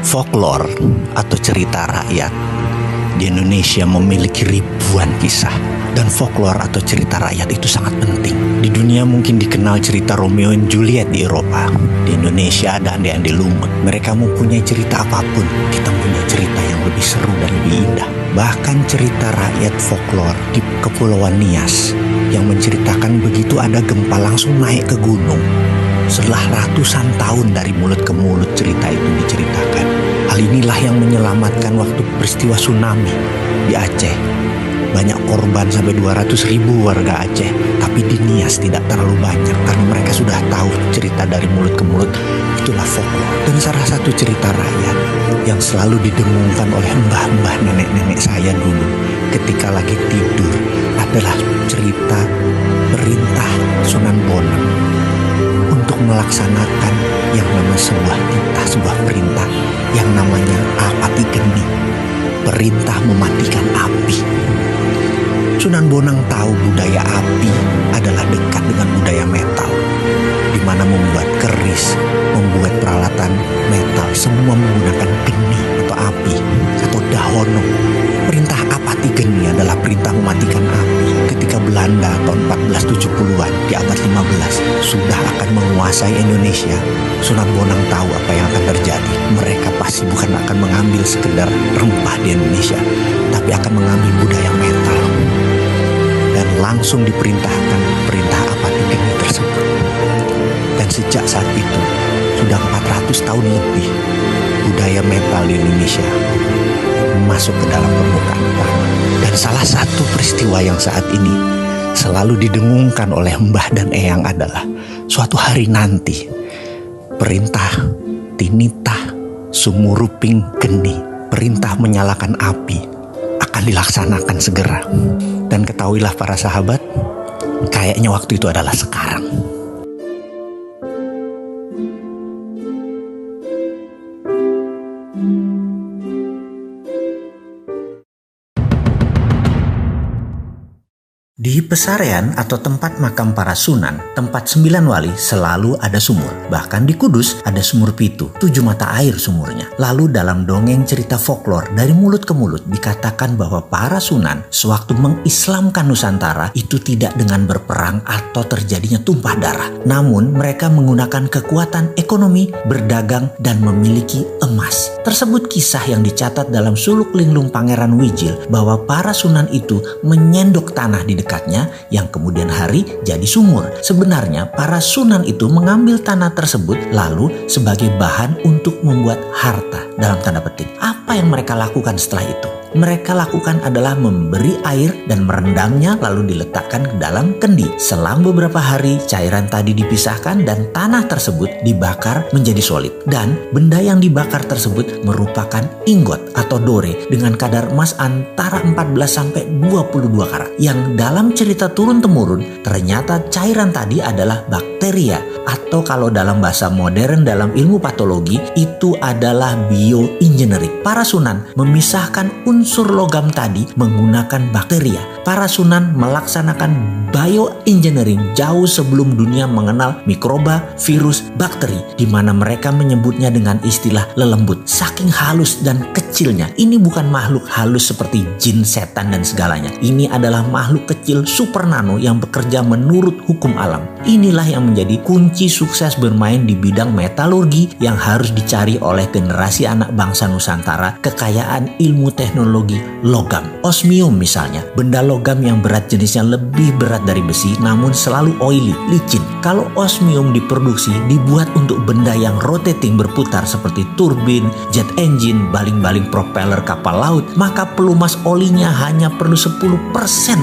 Folklore atau cerita rakyat di Indonesia memiliki ribuan kisah. Dan folklore atau cerita rakyat itu sangat penting. Di dunia mungkin dikenal cerita Romeo and Juliet di Eropa. Di Indonesia ada Ande-Ande Lumut. Mereka mempunyai cerita apapun. Kita punya cerita yang lebih seru dan lebih indah. Bahkan cerita rakyat folklore di Kepulauan Nias yang menceritakan begitu ada gempa langsung naik ke gunung. Setelah ratusan tahun dari mulut ke mulut cerita itu diceritakan. Hal inilah yang menyelamatkan waktu peristiwa tsunami di Aceh. Banyak korban sampai 200.000 warga Aceh. Tapi di Nias tidak terlalu banyak karena mereka sudah tahu cerita dari mulut ke mulut. Itulah folklore. Dan salah satu cerita rakyat yang selalu didengungkan oleh mbah-mbah nenek-nenek saya dulu ketika lagi tidur adalah cerita perintah Sunan Bonang untuk melaksanakan yang namanya sebuah perintah yang namanya Apati Geni, perintah mematikan api. Sunan Bonang tahu budaya api adalah dekat dengan budaya metal, di mana membuat keris, membuat peralatan metal semua menggunakan geni atau api atau dahono. Perintah Apati Geni adalah perintah mematikan api. Ketika Belanda tahun 1470-an di abad 15 sudah akan menguasai Indonesia, Sunan Bonang tahu apa yang akan terjadi. Mereka pasti bukan akan mengambil sekedar rempah di Indonesia, tapi akan mengambil budaya metal. Dan langsung diperintahkan perintah Apati Geni tersebut. Dan sejak saat itu sudah 400 tahun lebih budaya metal di Indonesia masuk ke dalam permukaan tanah. Dan salah satu peristiwa yang saat ini selalu didengungkan oleh mbah dan eyang adalah suatu hari nanti perintah Tinitah Sumuruping Geni, perintah menyalakan api, akan dilaksanakan segera. Dan ketahuilah para sahabat, kayaknya waktu itu adalah sekarang. Di Pesarean atau tempat makam para sunan, tempat 9 wali selalu ada sumur. Bahkan di Kudus ada sumur pitu, 7 mata air sumurnya. Lalu dalam dongeng cerita folklore dari mulut ke mulut dikatakan bahwa para sunan sewaktu mengislamkan Nusantara itu tidak dengan berperang atau terjadinya tumpah darah. Namun mereka menggunakan kekuatan ekonomi, berdagang, dan memiliki emas. Tersebut kisah yang dicatat dalam suluk linglung Pangeran Wijil bahwa para sunan itu menyendok tanah di dekatnya yang kemudian hari jadi sumur. Sebenarnya para sunan itu mengambil tanah tersebut lalu sebagai bahan untuk membuat harta dalam tanda petik. Apa yang mereka lakukan setelah itu? Mereka lakukan adalah memberi air dan merendamnya lalu diletakkan ke dalam kendi. Selang beberapa hari cairan tadi dipisahkan dan tanah tersebut dibakar menjadi solid. Dan benda yang dibakar tersebut merupakan ingot atau dore dengan kadar emas antara 14 sampai 22 karat. Yang dalam cerita turun-temurun ternyata cairan tadi adalah bakteria atau kalau dalam bahasa modern dalam ilmu patologi itu adalah bioengineering. Para sunan memisahkan unsur logam tadi menggunakan bakteria. Para sunan melaksanakan bioengineering jauh sebelum dunia mengenal mikroba, virus, bakteri, di mana mereka menyebutnya dengan istilah lelembut. Saking halus dan kecilnya, ini bukan makhluk halus seperti jin, setan, dan segalanya. Ini adalah makhluk kecil super nano yang bekerja menurut hukum alam. Inilah yang menjadi kunci sukses bermain di bidang metalurgi yang harus dicari oleh generasi anak bangsa Nusantara, kekayaan ilmu teknologi logam. Osmium misalnya, benda logam yang berat jenisnya lebih berat dari besi namun selalu oily, licin. Kalau osmium diproduksi dibuat untuk benda yang rotating berputar seperti turbin, jet engine, baling-baling propeller kapal laut, maka pelumas olinya hanya perlu 10%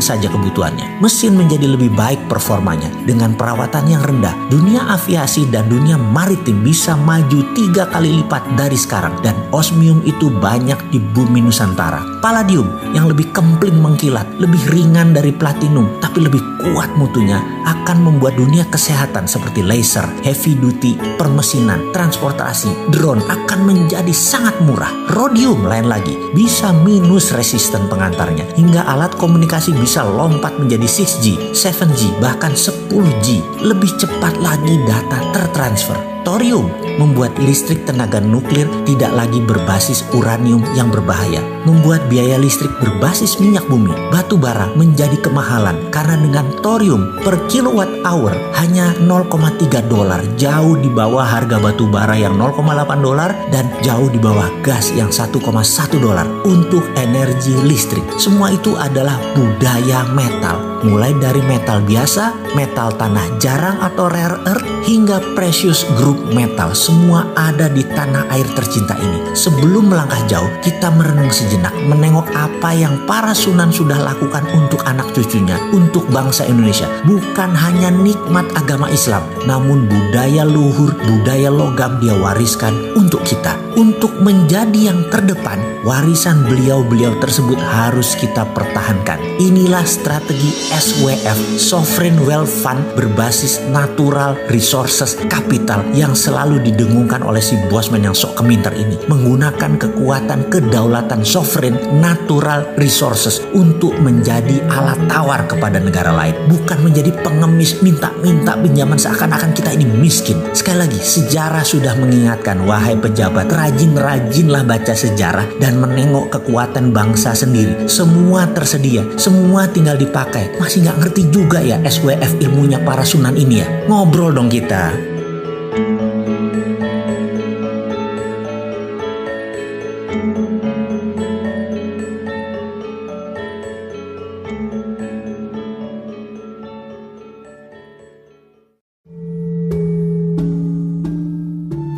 saja kebutuhannya. Mesin menjadi lebih baik performanya dengan perawatan yang rendah. Dunia aviasi dan dunia maritim bisa maju 3 kali lipat dari sekarang dan osmium itu banyak di bumi Nusantara. Palladium yang lebih kempling mengkilat, lebih ringan dari platinum tapi lebih kuat mutunya akan membuat dunia kesehatan seperti laser, heavy duty, permesinan, transportasi, drone akan menjadi sangat murah. Rhodium Thorium lain lagi, bisa minus resisten pengantarnya, hingga alat komunikasi bisa lompat menjadi 6G, 7G, bahkan 10G. Lebih cepat lagi data tertransfer. Thorium membuat listrik tenaga nuklir tidak lagi berbasis uranium yang berbahaya, membuat biaya listrik berbasis minyak bumi, batu bara menjadi kemahalan karena dengan thorium per kilowatt hour hanya $0,3, jauh di bawah harga batu bara yang $0,8 dan jauh di bawah gas yang $1,1 untuk energi listrik. Semua itu adalah budaya metal, mulai dari metal biasa, metal tanah jarang atau rare earth, hingga precious group metal, semua ada di tanah air tercinta ini. Sebelum melangkah jauh, kita merenung sejenak, menengok apa yang para Sunan sudah lakukan untuk anak cucunya, untuk bangsa Indonesia. Bukan hanya nikmat agama Islam, namun budaya luhur, budaya logam dia wariskan untuk kita. Untuk menjadi yang terdepan, warisan beliau-beliau tersebut harus kita pertahankan. Inilah strategi SWF, Sovereign Wealth Fund, berbasis natural resources capital yang selalu didengungkan oleh si bosman yang sok keminter ini. Menggunakan kekuatan kedaulatan sovereign natural resources untuk menjadi alat tawar kepada negara lain. Bukan menjadi pengemis minta-minta pinjaman seakan-akan kita ini miskin. Sekali lagi, sejarah sudah mengingatkan, wahai pejabat, rajin-rajinlah baca sejarah dan menengok kekuatan bangsa sendiri. Semua tersedia, semua tinggal dipakai. Masih nggak ngerti juga ya SWF ilmunya para Sunan ini ya? Ngobrol dong kita.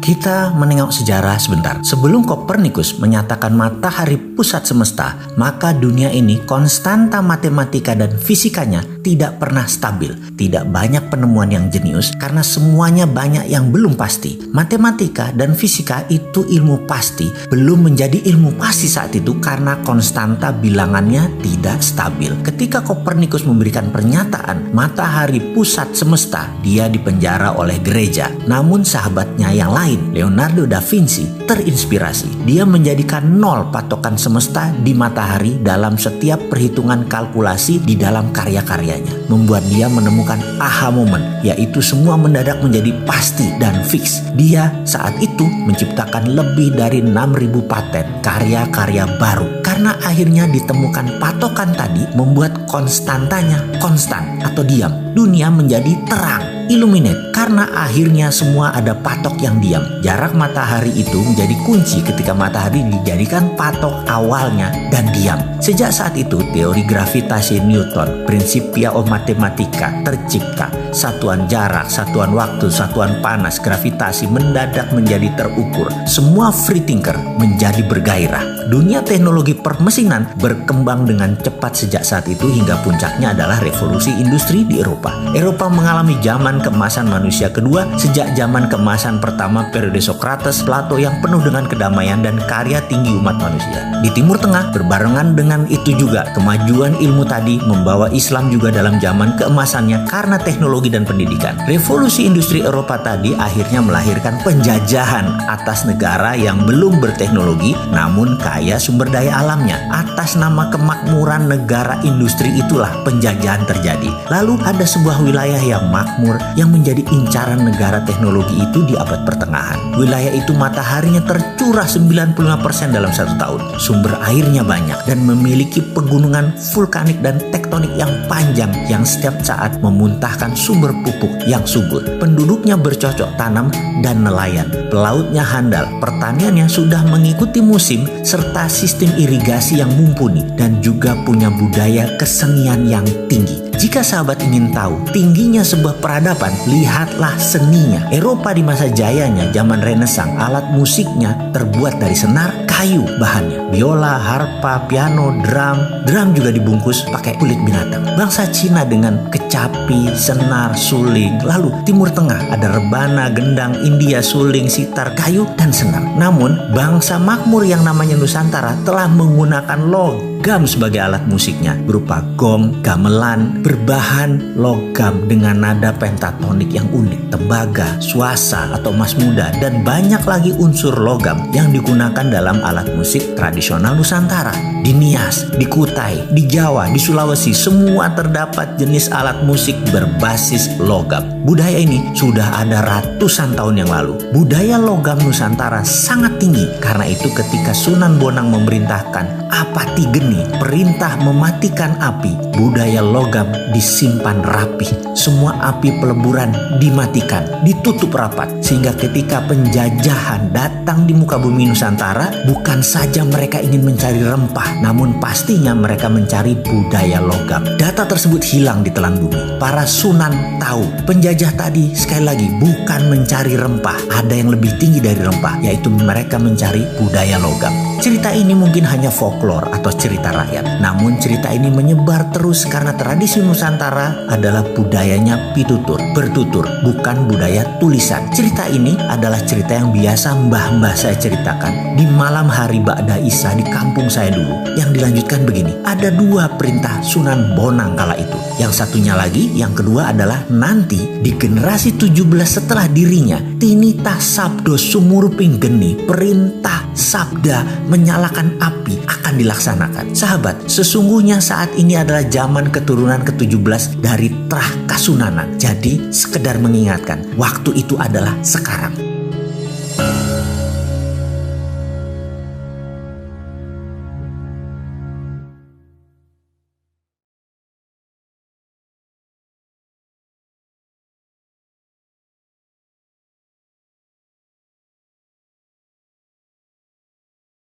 Kita menengok sejarah sebentar. Sebelum Kopernikus menyatakan matahari pusat semesta, maka dunia ini konstanta matematika dan fisikanya tidak pernah stabil. Tidak banyak penemuan yang jenius karena semuanya banyak yang belum pasti. Matematika dan fisika itu ilmu pasti, belum menjadi ilmu pasti saat itu karena konstanta bilangannya tidak stabil. Ketika Kopernikus memberikan pernyataan matahari pusat semesta, dia dipenjara oleh gereja. Namun sahabatnya yang lain, Leonardo da Vinci, terinspirasi. Dia menjadikan 0 patokan semesta di matahari dalam setiap perhitungan kalkulasi di dalam karya-karyanya. Membuat dia menemukan aha moment, yaitu semua mendadak menjadi pasti dan fix. Dia saat itu menciptakan lebih dari 6.000 paten karya-karya baru. Karena akhirnya ditemukan patokan tadi, membuat konstantanya konstan atau diam. Dunia menjadi terang, illuminate, karena akhirnya semua ada patok yang diam. Jarak matahari itu menjadi kunci ketika matahari dijadikan patok awalnya dan diam. Sejak saat itu teori gravitasi Newton, Principia of Mathematica tercipta. Satuan jarak, satuan waktu, satuan panas, gravitasi mendadak menjadi terukur. Semua free thinker menjadi bergairah. Dunia teknologi permesinan berkembang dengan cepat sejak saat itu hingga puncaknya adalah revolusi industri di Eropa. Eropa mengalami zaman keemasan manusia kedua sejak zaman keemasan pertama periode Socrates, Plato yang penuh dengan kedamaian dan karya tinggi umat manusia. Di Timur Tengah berbarengan dengan itu juga kemajuan ilmu tadi membawa Islam juga dalam zaman keemasannya karena teknologi dan pendidikan. Revolusi industri Eropa tadi akhirnya melahirkan penjajahan atas negara yang belum berteknologi namun kaya sumber daya alamnya. Atas nama kemakmuran negara industri itulah penjajahan terjadi. Lalu ada sebuah wilayah yang makmur yang menjadi incaran negara teknologi itu di abad pertengahan. Wilayah itu mataharinya tercurah 95% dalam 1 tahun. Sumber airnya banyak dan memiliki pegunungan vulkanik dan tektonik yang panjang yang setiap saat memuntahkan sumber pupuk yang subur. Penduduknya bercocok tanam dan nelayan. Pelautnya handal, pertaniannya sudah mengikuti musim serta sistem irigasi yang mumpuni dan juga punya budaya kesenian yang tinggi. Jika sahabat ingin tahu tingginya sebuah peradaban, lihatlah seninya. Eropa di masa jayanya, zaman Renaissance, alat musiknya terbuat dari senar, kayu bahannya. Biola, harpa, piano, drum juga dibungkus pakai kulit binatang. Bangsa Cina dengan kecapi, senar, suling. Lalu Timur Tengah ada rebana, gendang, India, suling, sitar, kayu, dan senar. Namun bangsa makmur yang namanya Nusantara telah menggunakan logam logam sebagai alat musiknya, berupa gong, gamelan, berbahan logam dengan nada pentatonik yang unik, tembaga, suasa atau mas muda, dan banyak lagi unsur logam yang digunakan dalam alat musik tradisional Nusantara. Di Nias, di Kutai, di Jawa, di Sulawesi, semua terdapat jenis alat musik berbasis logam. Budaya ini sudah ada ratusan tahun yang lalu. Budaya logam Nusantara sangat tinggi. Karena itu ketika Sunan Bonang memerintahkan apati geni, perintah mematikan api, budaya logam disimpan rapi. Semua api peleburan dimatikan, ditutup rapat. Sehingga ketika penjajahan datang di muka bumi Nusantara, bukan saja mereka ingin mencari rempah, namun pastinya mereka mencari budaya logam. Data tersebut hilang di telan bumi. Para sunan tahu penjajah tadi sekali lagi bukan mencari rempah. Ada yang lebih tinggi dari rempah, yaitu mereka mencari budaya logam. Cerita ini mungkin hanya folklore atau cerita rakyat. Namun cerita ini menyebar terus karena tradisi Nusantara adalah budayanya pitutur, bertutur, bukan budaya tulisan. Cerita ini adalah cerita yang biasa mbah-mbah saya ceritakan di malam hari Ba'da Isya di kampung saya dulu. Yang dilanjutkan begini, ada 2 perintah Sunan Bonang kala itu. Yang satunya lagi, yang kedua adalah nanti di generasi 17 setelah dirinya, tinitah sabdo sumurping geni, perintah sabda menyalakan api akan dilaksanakan. Sahabat, sesungguhnya saat ini adalah zaman keturunan ke-17 dari Trah Kasunanan. Jadi sekedar mengingatkan, waktu itu adalah sekarang.